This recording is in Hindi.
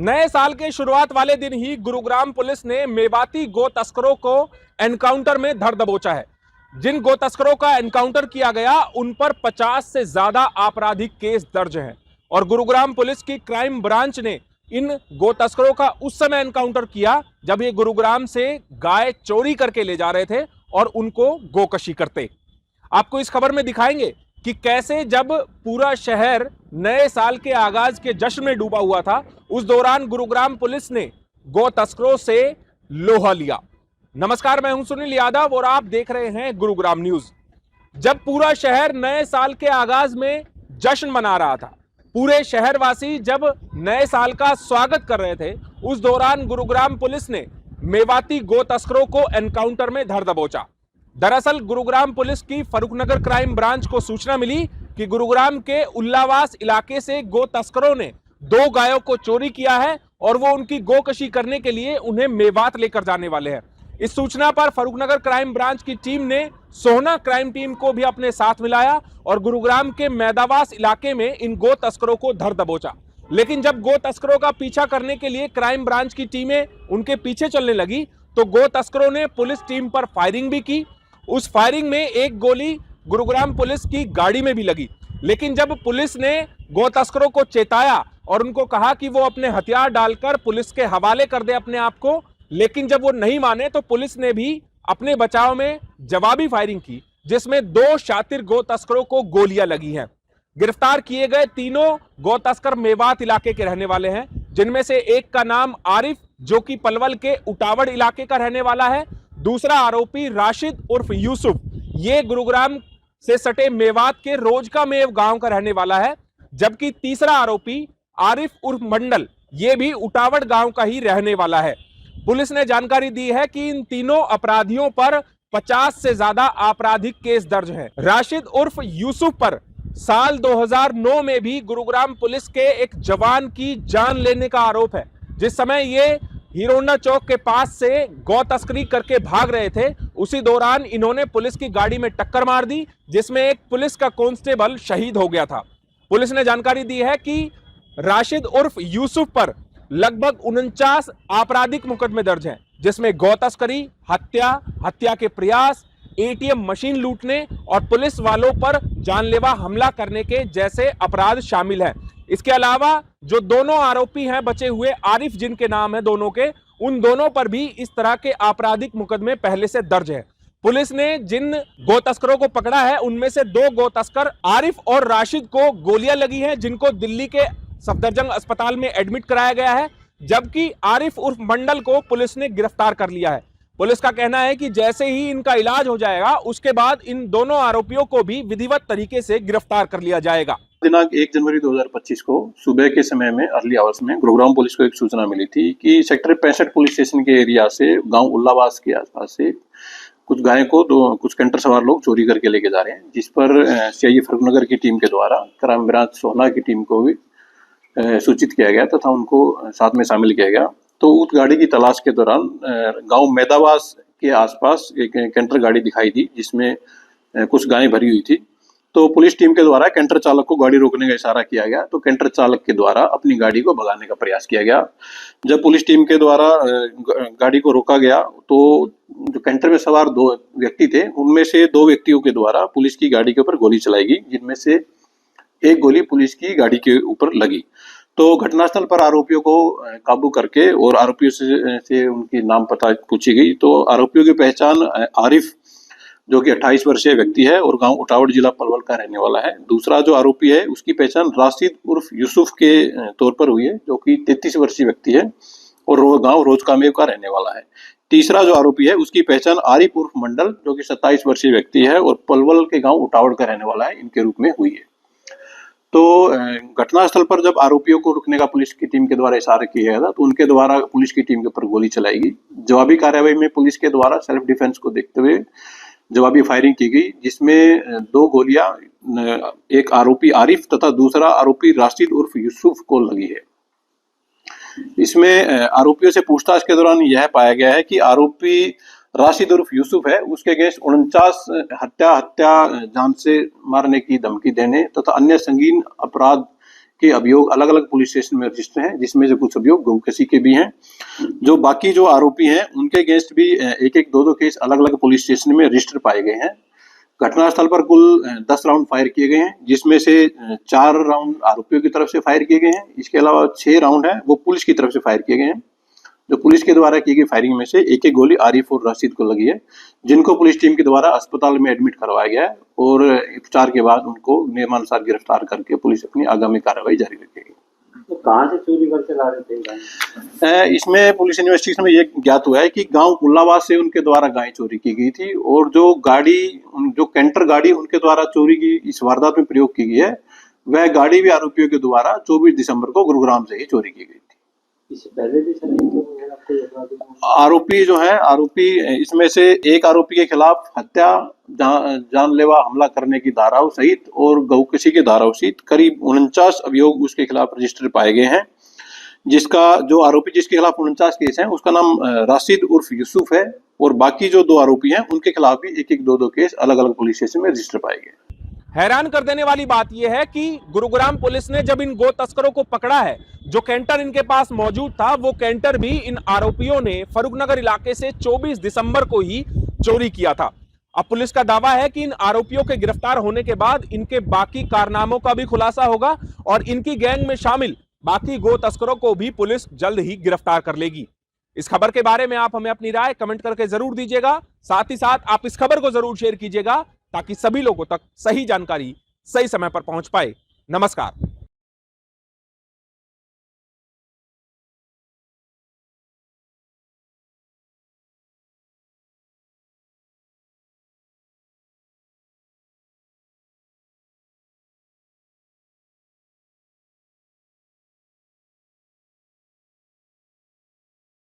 नए साल के शुरुआत वाले दिन ही गुरुग्राम पुलिस ने मेवाती गो तस्करों को एनकाउंटर में धर दबोचा है। जिन गो तस्करों का एनकाउंटर किया गया उन पर 50 से ज्यादा आपराधिक केस दर्ज हैं और गुरुग्राम पुलिस की क्राइम ब्रांच ने इन गो तस्करों का उस समय एनकाउंटर किया जब ये गुरुग्राम से गाय चोरी करके ले जा रहे थे और उनको गोकशी करते। आपको इस खबर में दिखाएंगे कि कैसे जब पूरा शहर नए साल के आगाज के जश्न में डूबा हुआ था, उस दौरान गुरुग्राम पुलिस ने गो तस्करों से लोहा लिया। नमस्कार, मैं हूं सुनील यादव और आप देख रहे हैं गुरुग्राम न्यूज। जब पूरा शहर नए साल के आगाज में जश्न मना रहा था, पूरे शहरवासी जब नए साल का स्वागत कर रहे थे, उस दौरान गुरुग्राम पुलिस ने मेवाती गो तस्करों को एनकाउंटर में धर दबोचा। दरअसल गुरुग्राम पुलिस की फरुखनगर क्राइम ब्रांच को सूचना मिली कि गुरुग्राम के उल्लावास इलाके से गो तस्करों ने 2 गायों को चोरी किया है और वो उनकी गोकशी करने के लिए उन्हें मेवात लेकर जाने वाले हैं। इस सूचना पर फरुखनगर क्राइम ब्रांच की टीम ने सोहना क्राइम टीम को भी अपने साथ मिलाया और गुरुग्राम के मैदावास इलाके में इन गो तस्करों को धर दबोचा। लेकिन जब गो तस्करों का पीछा करने के लिए क्राइम ब्रांच की टीमें उनके पीछे चलने लगी तो गो तस्करों ने पुलिस टीम पर फायरिंग भी की। उस फायरिंग में एक गोली गुरुग्राम पुलिस की गाड़ी में भी लगी। लेकिन जब पुलिस ने गो तस्करों को चेताया और उनको कहा कि वो अपने हथियार डालकर पुलिस के हवाले कर दे अपने आप को, लेकिन जब वो नहीं माने तो पुलिस ने भी अपने बचाव में जवाबी फायरिंग की, जिसमें 2 शातिर गो तस्करों को गोलियां लगी हैं। गिरफ्तार किए गए तीनों गो तस्कर मेवात इलाके के रहने वाले हैं, जिनमें से एक का नाम आरिफ जो कि पलवल के उटावड़ इलाके का रहने वाला है। दूसरा आरोपी राशिद उर्फ यूसुफ, ये गुरुग्राम से सटे मेवात के रोजका मेव गांव का रहने वाला है, जबकि तीसरा आरोपी आरिफ उर्फ मंडल, ये भी उटावड़ गांव का ही रहने वाला है। पुलिस ने जानकारी दी है कि इन तीनों अपराधियों पर 50 से ज्यादा आपराधिक केस दर्ज हैं। राशिद उर्फ यूसुफ पर साल 2009 में भी गुरुग्राम पुलिस के एक जवान की जान लेने का आरोप है। जिस समय ये हीरोंडा चौक के पास से गौ तस्करी करके भाग रहे थे, उसी दौरान इन्होंने पुलिस की गाड़ी में टक्कर मार दी, जिसमें एक पुलिस का कांस्टेबल शहीद हो गया था। पुलिस ने जानकारी दी है कि राशिद उर्फ यूसुफ पर लगभग 49 आपराधिक मुकदमे दर्ज हैं, जिसमें गौ तस्करी, हत्या के प्रयास, एटीएम मशीन लूटने और पुलिस वालों पर जानलेवा हमला करने के जैसे अपराध शामिल हैं। इसके अलावा जो दोनों आरोपी हैं बचे हुए, आरिफ जिनके नाम है दोनों के, उन दोनों पर भी इस तरह के आपराधिक मुकदमे पहले से दर्ज है। पुलिस ने जिन गो तस्करों को पकड़ा है उनमें से 2 गो तस्कर आरिफ और राशिद को गोलियां लगी हैं, जिनको दिल्ली के सफदरजंग अस्पताल में एडमिट कराया गया है, जबकि आरिफ उर्फ मंडल को पुलिस ने गिरफ्तार कर लिया है। पुलिस का कहना है कि जैसे ही इनका इलाज हो जाएगा उसके बाद इन दोनों आरोपियों को भी विधिवत तरीके से गिरफ्तार कर लिया जाएगा। दिनांक 1 जनवरी 2025 को सुबह के समय में अर्ली आवर्स में गुरुग्राम पुलिस को एक सूचना मिली थी कि सेक्टर 65 पुलिस स्टेशन के एरिया से गांव उल्लावास के आसपास से कुछ गायों को कुछ कैंटर सवार लोग चोरी करके लेके जा रहे हैं, जिस पर सीआईए फरुखनगर की टीम के द्वारा क्राइम ब्रांच सोहना की टीम को भी सूचित किया गया तथा उनको साथ में शामिल किया गया। तो उस गाड़ी की तलाश के दौरान गांव मैदावास के आसपास एक कैंटर गाड़ी दिखाई दी, जिसमें कुछ गायें भरी हुई थी। तो पुलिस टीम के द्वारा कैंटर चालक को गाड़ी रोकने का इशारा किया गया, तो कैंटर चालक के द्वारा अपनी गाड़ी को भगाने का प्रयास किया गया। जब पुलिस टीम के द्वारा गाड़ी को रोका गया तो जो कैंटर में सवार 2 व्यक्ति थे, उनमें से 2 व्यक्तियों के द्वारा पुलिस की गाड़ी के ऊपर गोली चलाई गई, जिनमें से एक गोली पुलिस की गाड़ी के ऊपर लगी। तो घटनास्थल पर आरोपियों को काबू करके और आरोपियों से उनकी नाम पता पूछी गई। तो आरोपियों की पहचान आरिफ जो कि 28 वर्षीय व्यक्ति है और गांव उटावड़ जिला पलवल का रहने वाला है। दूसरा जो आरोपी है उसकी पहचान राशिद उर्फ यूसुफ के तौर पर हुई है, जो कि 33 वर्षीय व्यक्ति है और गांव रोजकामेव का रहने वाला है। तीसरा जो आरोपी है उसकी पहचान आरिफ उर्फ मंडल जो कि 27 वर्षीय व्यक्ति है और पलवल के गांव उटावड़ का रहने वाला है, इनके रूप में हुई है। तो घटनास्थल पर जब आरोपियों को रुकने का पुलिस की टीम के द्वारा इशारा किया गया था, तो उनके द्वारा पुलिस की टीम के ऊपर गोली चलाई गई। जवाबी कार्रवाई में पुलिस के द्वारा सेल्फ डिफेंस को देखते हुए जवाबी फायरिंग की गई, जिसमें 2 गोलियां एक आरोपी आरिफ तथा दूसरा आरोपी राशिद उर्फ यूसुफ को लगी है। इसमें आरोपियों से पूछताछ के दौरान यह पाया गया है कि आरोपी राशिद उर्फ यूसुफ है, उसके अगेंस्ट 49 हत्या जान से मारने की धमकी देने तथा अन्य संगीन अपराध के अभियोग अलग अलग पुलिस स्टेशन में रजिस्टर हैं, जिसमें से कुछ अभियोग गौकशी के भी हैं। जो बाकी जो आरोपी हैं उनके अगेंस्ट भी एक एक दो केस अलग अलग पुलिस स्टेशन में रजिस्टर पाए गए हैं। घटनास्थल पर कुल 10 राउंड फायर किए गए हैं, जिसमें से 4 राउंड आरोपियों की तरफ से फायर किए गए हैं। इसके अलावा 6 राउंड है वो पुलिस की तरफ से फायर किए गए हैं। जो पुलिस के द्वारा की गई फायरिंग में से एक एक गोली आरिफ और राशिद को लगी है, जिनको पुलिस टीम के द्वारा अस्पताल में एडमिट करवाया गया है और उपचार के बाद उनको नियमानुसार गिरफ्तार करके पुलिस अपनी आगामी कार्रवाई जारी रखेगी। तो कहाँ से चोरी करके ला रहे थे? इसमें पुलिस इन्वेस्टिगेशन में ये ज्ञात हुआ है कि गांव उल्लाबाद से उनके द्वारा गाय चोरी की गई थी और जो कैंटर गाड़ी उनके द्वारा चोरी की इस वारदात में प्रयोग की गई है, वह गाड़ी भी आरोपियों के द्वारा 24 दिसंबर को गुरुग्राम से ही चोरी की गई थी। इससे पहले भी आरोपी इसमें से एक आरोपी के खिलाफ हत्या, जानलेवा हमला करने की धाराओं सहित और गौकशी के धाराओं सहित करीब 49 अभियोग उसके खिलाफ रजिस्टर पाए गए हैं। जिसके खिलाफ 49 केस हैं उसका नाम राशिद उर्फ यूसुफ है और बाकी जो 2 आरोपी हैं उनके खिलाफ भी एक एक दो केस अलग अलग पुलिस स्टेशन में रजिस्टर पाए गए। हैरान कर देने वाली बात यह है कि गुरुग्राम पुलिस ने जब इन गो तस्करों को पकड़ा है, जो कैंटर इनके पास मौजूद था वो कैंटर भी इन आरोपियों ने फरुखनगर इलाके से 24 दिसंबर को ही चोरी किया था। अब पुलिस का दावा है कि इन आरोपियों के गिरफ्तार होने के बाद इनके बाकी कारनामों का भी खुलासा होगा और इनकी गैंग में शामिल बाकी गो तस्करों को भी पुलिस जल्द ही गिरफ्तार कर लेगी। इस खबर के बारे में आप हमें अपनी राय कमेंट करके जरूर दीजिएगा। साथ ही साथ आप इस खबर को जरूर शेयर कीजिएगा ताकि सभी लोगों तक सही जानकारी सही समय पर पहुंच पाए। नमस्कार।